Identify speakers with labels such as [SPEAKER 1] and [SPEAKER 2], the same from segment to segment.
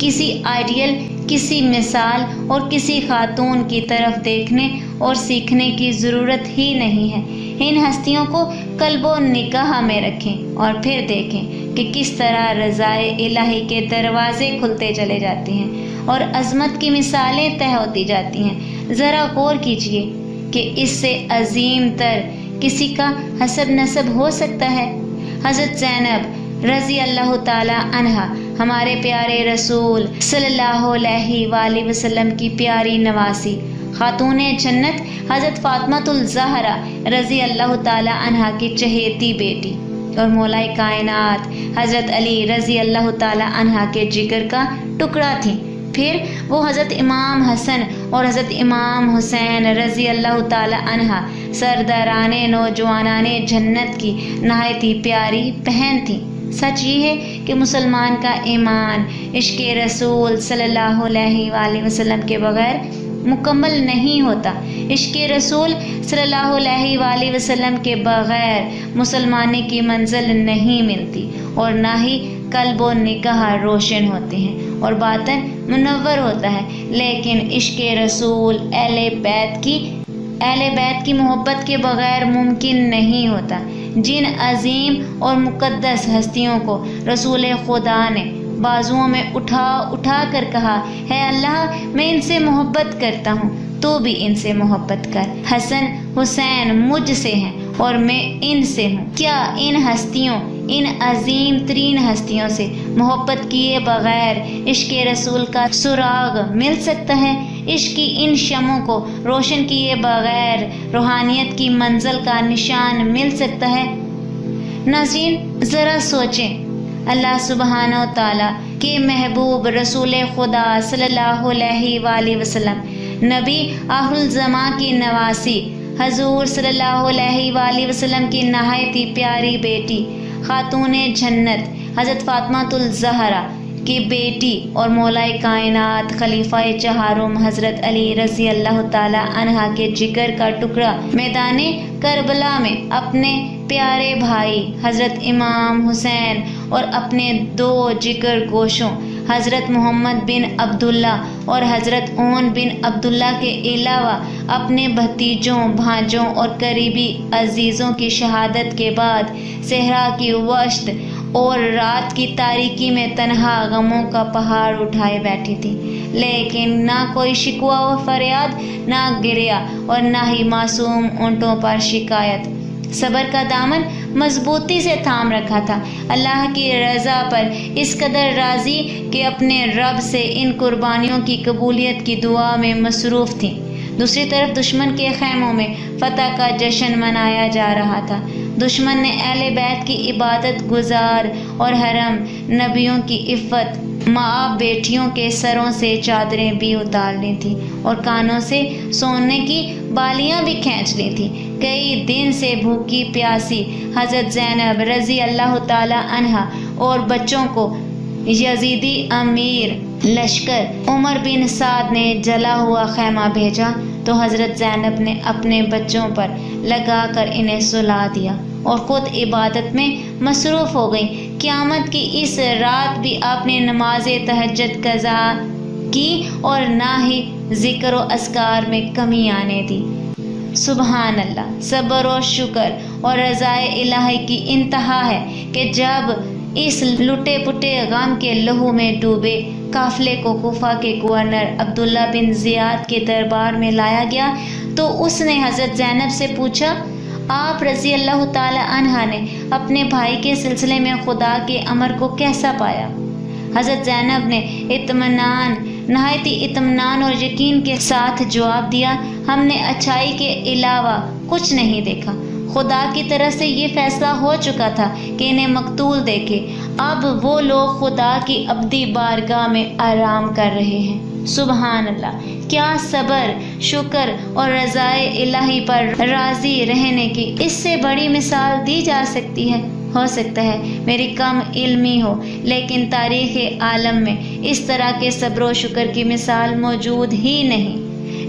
[SPEAKER 1] کسی آئیڈیل، کسی مثال اور کسی خاتون کی طرف دیکھنے اور سیکھنے کی ضرورت ہی نہیں ہے۔ ان ہستیوں کو قلب و نگاہ میں رکھیں اور پھر دیکھیں کہ کس طرح رضائے الہی کے دروازے کھلتے چلے جاتے ہیں اور عظمت کی مثالیں طے ہوتی جاتی ہیں۔ ذرا غور کیجئے کہ اس سے عظیم تر کسی کا حسب نسب ہو سکتا ہے؟ حضرت زینب رضی اللہ تعالی عنہا ہمارے پیارے رسول صلی اللہ علیہ وآلہ وسلم کی پیاری نواسی، خاتون جنت حضرت فاطمۃ الزہرا رضی اللہ تعالی عنہا کی چہیتی بیٹی اور مولا کائنات حضرت علی رضی اللہ تعالی عنہا کے جگر کا ٹکڑا تھیں۔ پھر وہ حضرت امام حسن اور حضرت امام حسین رضی اللہ تعالی عنہا سرداران نوجوانان جنت کی نہایت ہی پیاری بہن تھیں۔ سچ یہ ہے کہ مسلمان کا ایمان عشق رسول صلی اللہ علیہ وآلہ وسلم کے بغیر مکمل نہیں ہوتا۔ عشق رسول صلی اللہ علیہ وآلہ وسلم کے بغیر مسلمانے کی منزل نہیں ملتی اور نہ ہی قلب و نگاہ روشن ہوتے ہیں اور باطن منور ہوتا ہے۔ لیکن عشق رسول اہل بیت کی محبت کے بغیر ممکن نہیں ہوتا۔ جن عظیم اور مقدس ہستیوں کو رسول خدا نے بازوؤں میں اٹھا کر کہا، ہے اللہ میں ان سے محبت کرتا ہوں، تو بھی ان سے محبت کر۔ حسن حسین مجھ سے ہیں اور میں ان سے ہوں۔ کیا ان ہستیوں، ان عظیم ترین ہستیوں سے محبت کیے بغیر عشق رسول کا سراغ مل سکتا ہے؟ عشق کی ان شمعوں کو روشن کیے بغیر روحانیت کی منزل کا نشان مل سکتا ہے؟ ناظرین ذرا سوچیں، اللہ سبحانہ و تعالیٰ کے محبوب رسول خدا صلی اللہ علیہ وآلہ وسلم، نبی آخر الزماں کی نواسی حضور صلی اللہ علیہ وآلہ وسلم کی نہایت ہی پیاری بیٹی، خاتون جنت حضرت فاطمۃ الزہرا کی بیٹی اور مولا کائنات خلیفہ چہارم حضرت علی رضی اللہ تعالی عنہ کے جگر کا ٹکڑا میدان کربلا میں اپنے پیارے بھائی حضرت امام حسین اور اپنے دو جگر گوشوں حضرت محمد بن عبداللہ اور حضرت اون بن عبداللہ کے علاوہ اپنے بھتیجوں، بھانجوں اور قریبی عزیزوں کی شہادت کے بعد صحرا کی وشت اور رات کی تاریکی میں تنہا غموں کا پہاڑ اٹھائے بیٹھی تھی، لیکن نہ کوئی شکوہ و فریاد، نہ گریہ اور نہ ہی معصوم اونٹوں پر شکایت۔ صبر کا دامن مضبوطی سے تھام رکھا تھا، اللہ کی رضا پر اس قدر راضی کہ اپنے رب سے ان قربانیوں کی قبولیت کی دعا میں مصروف تھیں۔ دوسری طرف دشمن کے خیموں میں فتح کا جشن منایا جا رہا تھا۔ دشمن نے اہل بیت کی عبادت گزار اور حرم نبیوں کی عفت ماں بیٹیوں کے سروں سے چادریں بھی اتار لی تھیں اور کانوں سے سونے کی بالیاں بھی کھینچ لی تھیں۔ کئی دن سے بھوکی پیاسی حضرت زینب رضی اللہ تعالی عنہا اور بچوں کو یزیدی امیر لشکر عمر بن سعد نے جلا ہوا خیمہ بھیجا تو حضرت زینب نے اپنے بچوں پر لگا کر انہیں سلا دیا اور خود عبادت میں مصروف ہو گئی۔ قیامت کی اس رات بھی آپ نے نماز تہجد قضا کی اور نہ ہی ذکر و اذکار میں کمی آنے دی۔ سبحان اللہ، صبر و شکر اور رضائے الہی کی انتہا ہے کہ جب اس لٹے پٹے غم کے لہو میں ڈوبے قافلے کو کوفہ کے گورنر عبداللہ بن زیاد کے دربار میں لایا گیا تو اس نے حضرت زینب سے پوچھا، آپ رضی اللہ تعالی عنہ نے اپنے بھائی کے سلسلے میں خدا کے امر کو کیسا پایا؟ حضرت زینب نے نہایت اطمینان اور یقین کے ساتھ جواب دیا، ہم نے اچھائی کے علاوہ کچھ نہیں دیکھا۔ خدا کی طرف سے یہ فیصلہ ہو چکا تھا کہ انہیں مقتول دیکھے۔ اب وہ لوگ خدا کی ابدی بارگاہ میں آرام کر رہے ہیں۔ سبحان اللہ، کیا صبر، شکر اور رضائے الہی پر راضی رہنے کی اس سے بڑی مثال دی جا سکتی ہے؟ ہو سکتا ہے میری کم علمی ہو، لیکن تاریخ عالم میں اس طرح کے صبر و شکر کی مثال موجود ہی نہیں۔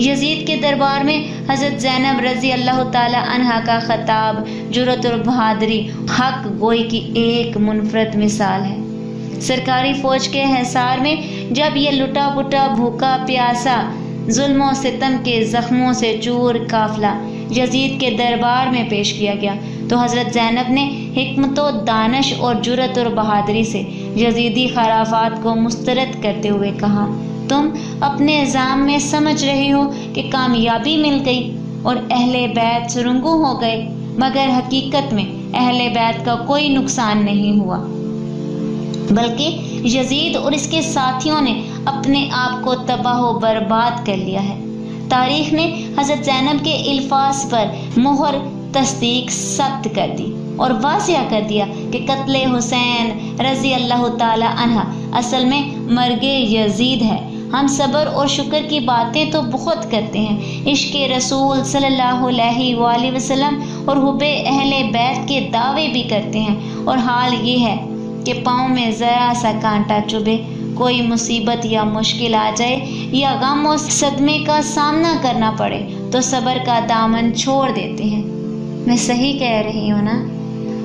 [SPEAKER 1] یزید کے دربار میں حضرت زینب رضی اللہ تعالی عنہا کا خطاب جرأت اور بہادری، حق گوئی کی ایک منفرد مثال ہے۔ سرکاری فوج کے حصار میں جب یہ لٹا پٹا بھوکا پیاسا ظلم و ستم کے زخموں سے چور قافلہ یزید کے دربار میں پیش کیا گیا تو حضرت زینب نے حکمت و دانش اور جرأت اور بہادری سے یزیدی خرافات کو مسترد کرتے ہوئے کہا، تم اپنے نظام میں سمجھ رہے ہو کہ کامیابی مل گئی اور اہل بیت سرنگوں ہو گئے، مگر حقیقت میں اہل بیت کا کوئی نقصان نہیں ہوا، بلکہ یزید اور اس کے ساتھیوں نے اپنے آپ کو تباہ و برباد کر لیا ہے۔ تاریخ نے حضرت زینب کے الفاظ پر مہر تصدیق ثبت کر دی اور واضح کر دیا کہ قتل حسین رضی اللہ تعالی عنہ اصل میں مرگ یزید ہے۔ ہم صبر اور شکر کی باتیں تو بہت کرتے ہیں، عشق رسول صلی اللہ علیہ وآلہ وسلم اور حب اہل بیت کے دعوے بھی کرتے ہیں، اور حال یہ ہے کہ پاؤں میں ذرا سا کانٹا چبھے، کوئی مصیبت یا مشکل آ جائے یا غم و صدمے کا سامنا کرنا پڑے تو صبر کا دامن چھوڑ دیتے ہیں۔ میں صحیح کہہ رہی ہوں نا؟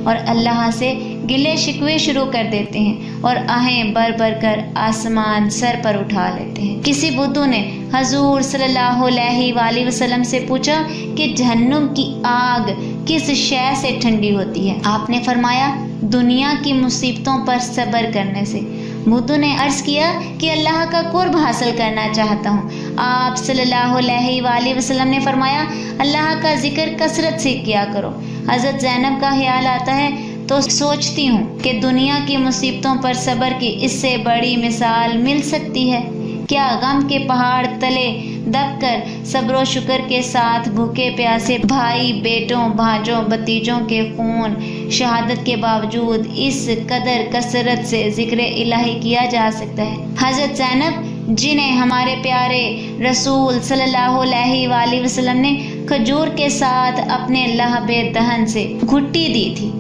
[SPEAKER 1] اور اللہ سے گلے شکوے شروع کر دیتے ہیں اور آہیں بر بر کر آسمان سر پر اٹھا لیتے ہیں۔ کسی بدھو نے حضور صلی اللہ علیہ وآلہ وسلم سے پوچھا کہ جہنم کی آگ کس شے سے ٹھنڈی ہوتی ہے؟ آپ نے فرمایا، دنیا کی مصیبتوں پر صبر کرنے سے۔ بدھو نے عرض کیا کہ اللہ کا قرب حاصل کرنا چاہتا ہوں۔ آپ صلی اللہ علیہ وآلہ وسلم نے فرمایا، اللہ کا ذکر کثرت سے کیا کرو۔ حضرت زینب کا خیال آتا ہے تو سوچتی ہوں کہ دنیا کی مصیبتوں پر صبر کی اس سے بڑی مثال مل سکتی ہے کیا؟ غم کے پہاڑ تلے دب کر صبر و شکر کے ساتھ بھوکے پیاسے بھائی بیٹوں بھانجوں بتیجوں کے خون شہادت کے باوجود اس قدر کثرت سے ذکر الہی کیا جا سکتا ہے۔ حضرت زینب جنہیں ہمارے پیارے رسول صلی اللہ علیہ وآلہ وسلم نے کھجور کے ساتھ اپنے لہب دہن سے گھٹی دی تھی،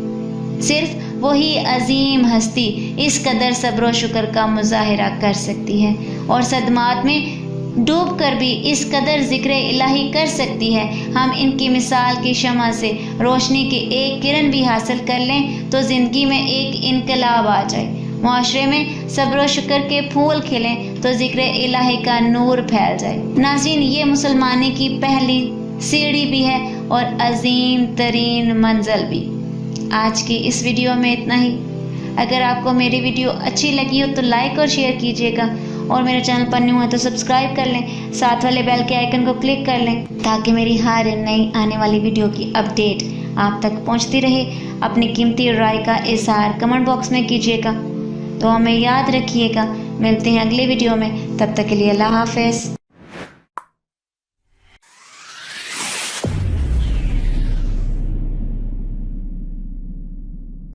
[SPEAKER 1] صرف وہی عظیم ہستی اس قدر صبر و شکر کا مظاہرہ کر سکتی ہے اور صدمات میں ڈوب کر بھی اس قدر ذکر الہی کر سکتی ہے۔ ہم ان کی مثال کی شمع سے روشنی کی ایک کرن بھی حاصل کر لیں تو زندگی میں ایک انقلاب آ جائے، معاشرے میں صبر و شکر کے پھول کھلیں تو ذکر الہی کا نور پھیل جائے۔ ناظرین، یہ مسلمانی کی پہلی سیڑھی بھی ہے اور عظیم ترین منزل بھی۔ آج کی اس ویڈیو میں اتنا ہی۔ اگر آپ کو میری ویڈیو اچھی لگی ہو تو لائک اور شیئر کیجیے گا، اور میرے چینل پر نیو ہے تو سبسکرائب کر لیں، ساتھ والے بیل کے آئیکن کو کلک کر لیں تاکہ میری ہر نئی آنے والی ویڈیو کی اپڈیٹ آپ تک پہنچتی رہے۔ اپنی قیمتی رائے کا اظہار کمنٹ باکس میں کیجیے گا، تو ہمیں یاد رکھیے گا۔ ملتے ہیں اگلی ویڈیو میں، تب تک کے لیے اللہ حافظ۔